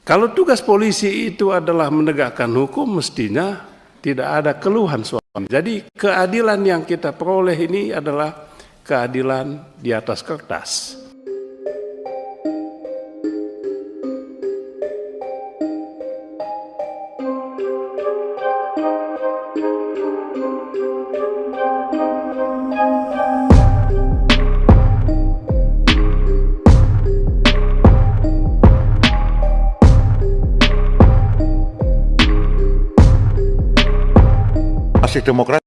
Kalau tugas polisi itu adalah menegakkan hukum, mestinya tidak ada keluhan soal ini. Jadi keadilan yang kita peroleh ini adalah keadilan di atas kertas. Masih Demokrat?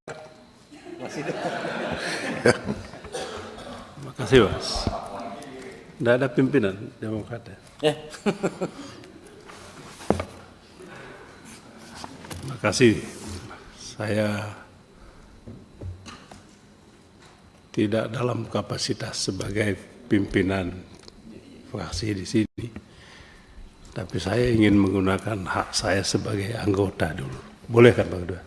Terima kasih, Mas. Tidak ada pimpinan Demokrat ya? Terima kasih. Saya tidak dalam kapasitas sebagai pimpinan fraksi di sini, tapi saya ingin menggunakan hak saya sebagai anggota dulu. Boleh kan, Pak Ketua?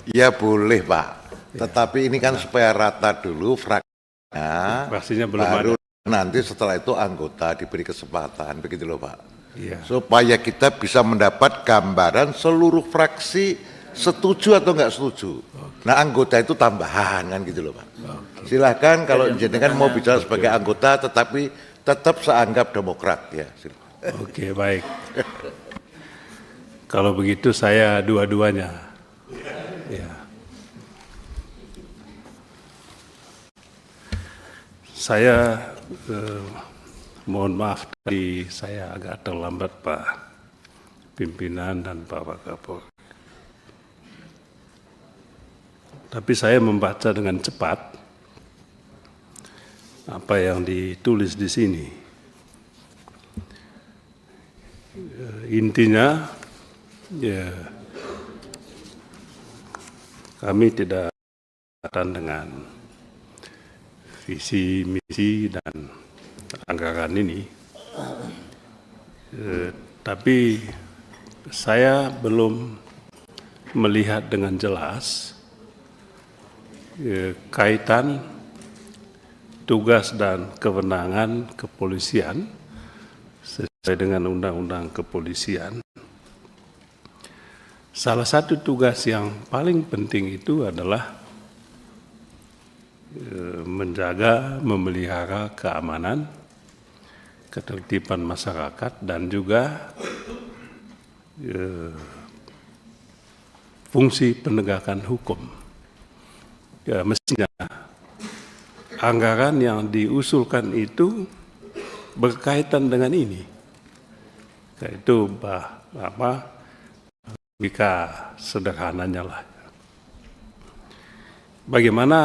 Ya boleh Pak, tetapi ini kan supaya rata dulu fraksinya belum baru ada. Nanti setelah itu anggota diberi kesempatan, begitu loh Pak. Ya. Supaya kita bisa mendapat gambaran seluruh fraksi setuju atau enggak setuju. Nah anggota itu tambahan kan gitu loh Pak. Silahkan kalau jenengan mau bicara sebagai anggota tetapi tetap seanggap Demokrat ya. Oke, baik. Kalau begitu saya dua-duanya. Ya. Saya mohon maaf tadi saya agak terlambat Pak Pimpinan dan Pak Wakapolri. Tapi saya membaca dengan cepat apa yang ditulis di sini. Intinya ya, kami tidak akan dengan visi, misi, dan anggaran ini. Tapi saya belum melihat dengan jelas kaitan tugas dan kewenangan kepolisian sesuai dengan Undang-Undang Kepolisian. Salah satu tugas yang paling penting itu adalah menjaga, memelihara keamanan, ketertiban masyarakat, dan juga fungsi penegakan hukum. Ya, mestinya anggaran yang diusulkan itu berkaitan dengan ini, yaitu logika sederhananya lah. Bagaimana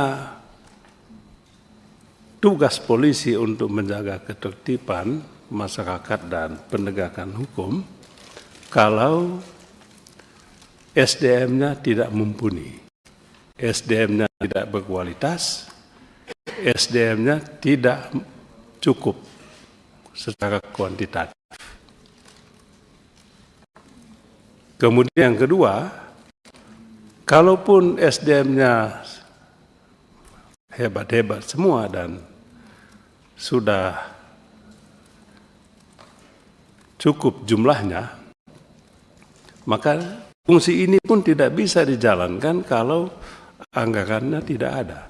tugas polisi untuk menjaga ketertiban masyarakat dan penegakan hukum kalau SDM-nya tidak mumpuni, SDM-nya tidak berkualitas, SDM-nya tidak cukup secara kuantitatif. Kemudian yang kedua, kalaupun SDM-nya hebat-hebat semua dan sudah cukup jumlahnya, maka fungsi ini pun tidak bisa dijalankan kalau anggarannya tidak ada.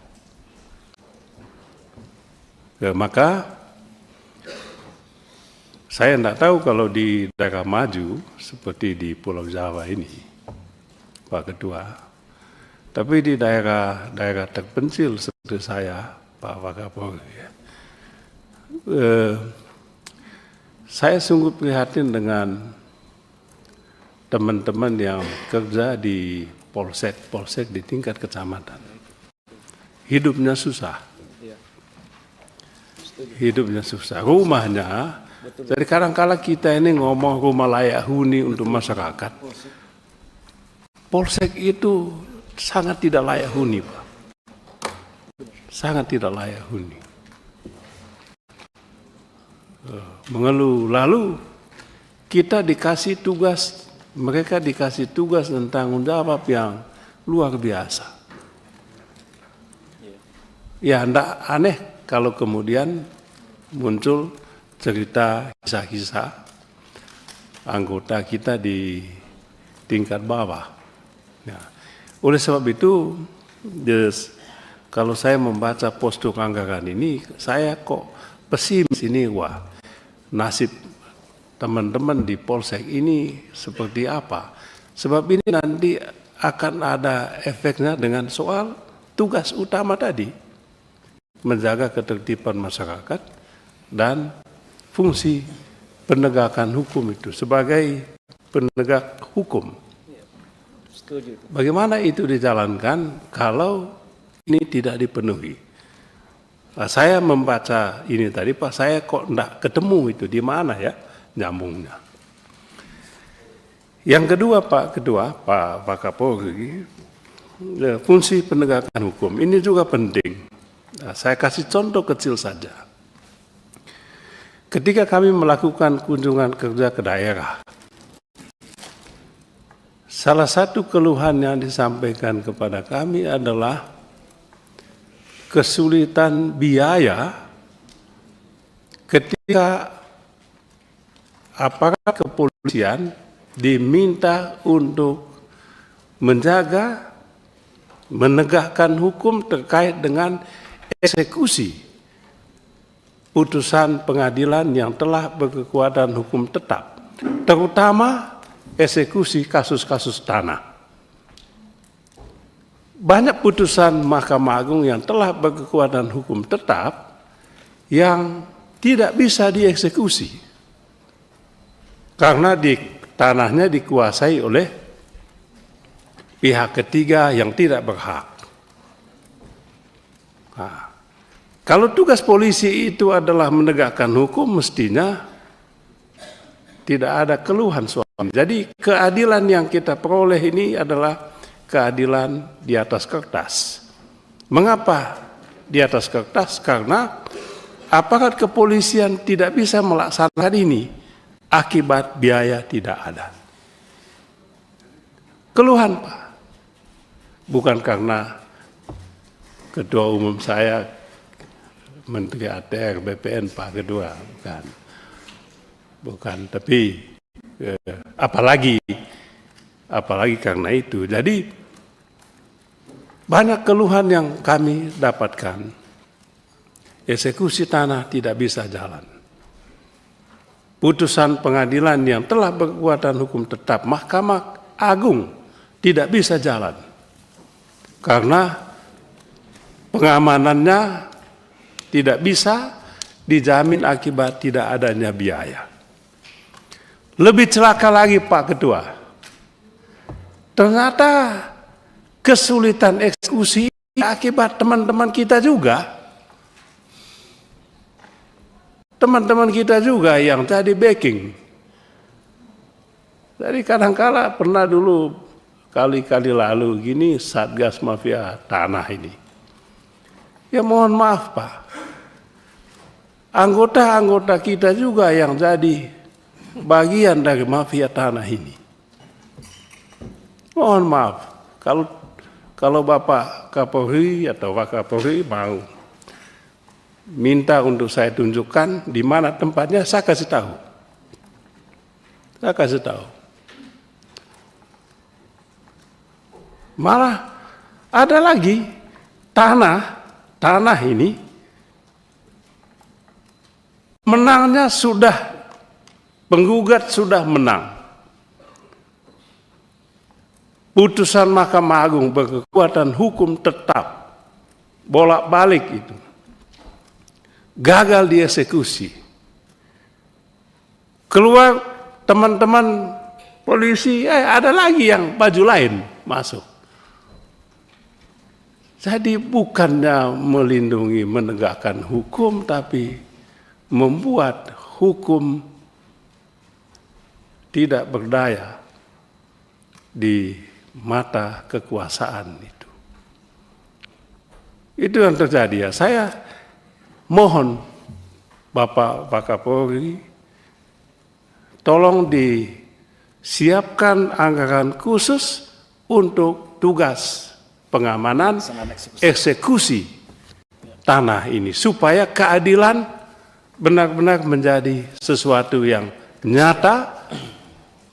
Maka saya tidak tahu kalau di daerah maju seperti di Pulau Jawa ini, Pak Ketua, tapi di daerah terpencil seperti saya, Pak Wakapolri, saya sungguh prihatin dengan teman-teman yang kerja di polsek di tingkat kecamatan. Hidupnya susah. Hidupnya susah. Rumahnya, jadi kadang-kala kita ini ngomong rumah layak huni untuk masyarakat. Polsek itu sangat tidak layak huni, Pak. Sangat tidak layak huni. Mengeluh. Lalu kita dikasih tugas, mereka dikasih tugas dan tanggung jawab yang luar biasa. Ya, enggak aneh kalau kemudian muncul cerita kisah-kisah anggota kita di tingkat bawah. Ya. Oleh sebab itu, kalau saya membaca postur anggaran ini, saya kok pesimis ini, wah nasib teman-teman di Polsek ini seperti apa. Sebab ini nanti akan ada efeknya dengan soal tugas utama tadi, menjaga ketertiban masyarakat dan fungsi penegakan hukum itu sebagai penegak hukum. Bagaimana itu dijalankan kalau ini tidak dipenuhi? Nah, saya membaca ini tadi, Pak, saya kok enggak ketemu itu di mana ya nyambungnya. Yang kedua, Pak Kapolri, fungsi penegakan hukum ini juga penting. Nah, saya kasih contoh kecil saja. Ketika kami melakukan kunjungan kerja ke daerah, salah satu keluhan yang disampaikan kepada kami adalah kesulitan biaya ketika aparat kepolisian diminta untuk menjaga, menegakkan hukum terkait dengan eksekusi putusan pengadilan yang telah berkekuatan hukum tetap, terutama eksekusi kasus-kasus tanah. Banyak putusan Mahkamah Agung yang telah berkekuatan hukum tetap yang tidak bisa dieksekusi karena tanahnya dikuasai oleh pihak ketiga yang tidak berhak. Nah, kalau tugas polisi itu adalah menegakkan hukum, mestinya tidak ada keluhan soal ini. Jadi keadilan yang kita peroleh ini adalah keadilan di atas kertas. Mengapa di atas kertas? Karena aparat kepolisian tidak bisa melaksanakan ini akibat biaya tidak ada. Keluhan, Pak. Bukan karena Ketua Umum saya Menteri ATR, BPN, Pak Kedua, bukan. Tapi apalagi karena itu. Jadi banyak keluhan yang kami dapatkan. Eksekusi tanah tidak bisa jalan. Putusan pengadilan yang telah berkekuatan hukum tetap, Mahkamah Agung, tidak bisa jalan. Karena pengamanannya tidak bisa dijamin akibat tidak adanya biaya. Lebih celaka lagi, Pak Ketua. Ternyata kesulitan eksekusi akibat teman-teman kita juga. Teman-teman kita juga yang jadi backing. Jadi kadang-kala pernah dulu kali-kali lalu gini Satgas Mafia Tanah ini. Ya mohon maaf, Pak. Anggota-anggota kita juga yang jadi bagian dari mafia tanah ini. Mohon maaf, kalau Bapak Kapolri atau Wakapolri mau minta untuk saya tunjukkan di mana tempatnya, saya kasih tahu. Saya kasih tahu. Malah ada lagi tanah ini menangnya sudah, penggugat sudah menang. Putusan Mahkamah Agung berkekuatan hukum tetap, bolak-balik itu. Gagal dieksekusi. Keluar teman-teman polisi, ada lagi yang baju lain masuk. Jadi bukannya melindungi, menegakkan hukum, tapi membuat hukum tidak berdaya di mata kekuasaan itu. Itu yang terjadi ya. Saya mohon Bapak Kapolri, tolong disiapkan anggaran khusus untuk tugas pengamanan eksekusi tanah ini supaya keadilan benar-benar menjadi sesuatu yang nyata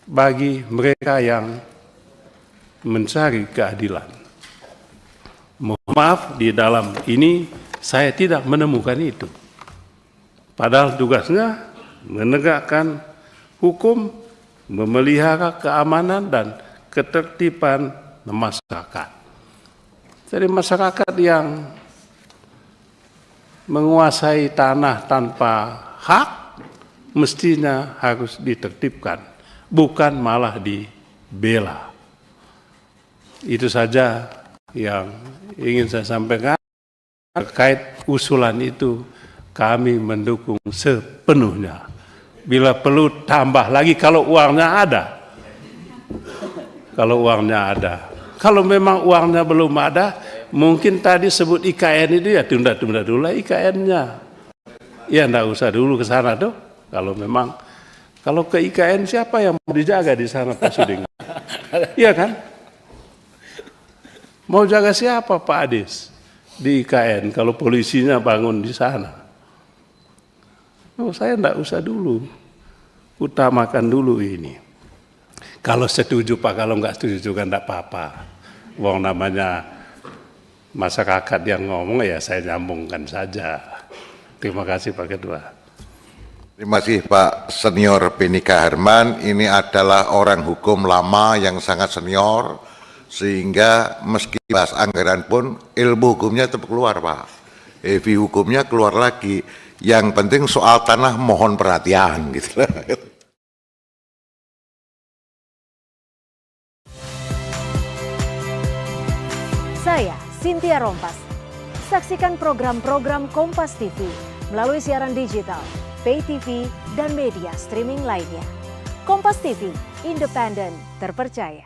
bagi mereka yang mencari keadilan. Mohon maaf, di dalam ini saya tidak menemukan itu. Padahal tugasnya menegakkan hukum, memelihara keamanan dan ketertiban masyarakat. Jadi masyarakat yang menguasai tanah tanpa hak mestinya harus ditertibkan, bukan malah dibela. Itu saja yang ingin saya sampaikan. Terkait usulan itu kami mendukung sepenuhnya. Bila perlu tambah lagi kalau uangnya ada. Kalau uangnya ada. Kalau memang uangnya belum ada, mungkin tadi sebut IKN itu ya tunda-tunda dulu lah IKN-nya. Ya enggak usah dulu ke sana tuh. Kalau ke IKN siapa yang mau dijaga di sana Pak Suding? Iya kan? Mau jaga siapa Pak Adis di IKN kalau polisinya bangun di sana? Oh, saya enggak usah dulu. Utamakan dulu ini. Kalau setuju Pak, kalau enggak setuju juga enggak apa-apa. Wong namanya masyarakat yang ngomong ya saya nyambungkan saja. Terima kasih Pak Ketua. Terima kasih Pak Senior Benika Herman. Ini adalah orang hukum lama yang sangat senior, sehingga meski bahas anggaran pun ilmu hukumnya tetap keluar Pak. EV hukumnya keluar lagi. Yang penting soal tanah mohon perhatian gitu. Saya Cynthia Rompas. Saksikan program-program Kompas TV melalui siaran digital, pay TV, dan media streaming lainnya. Kompas TV, independen, terpercaya.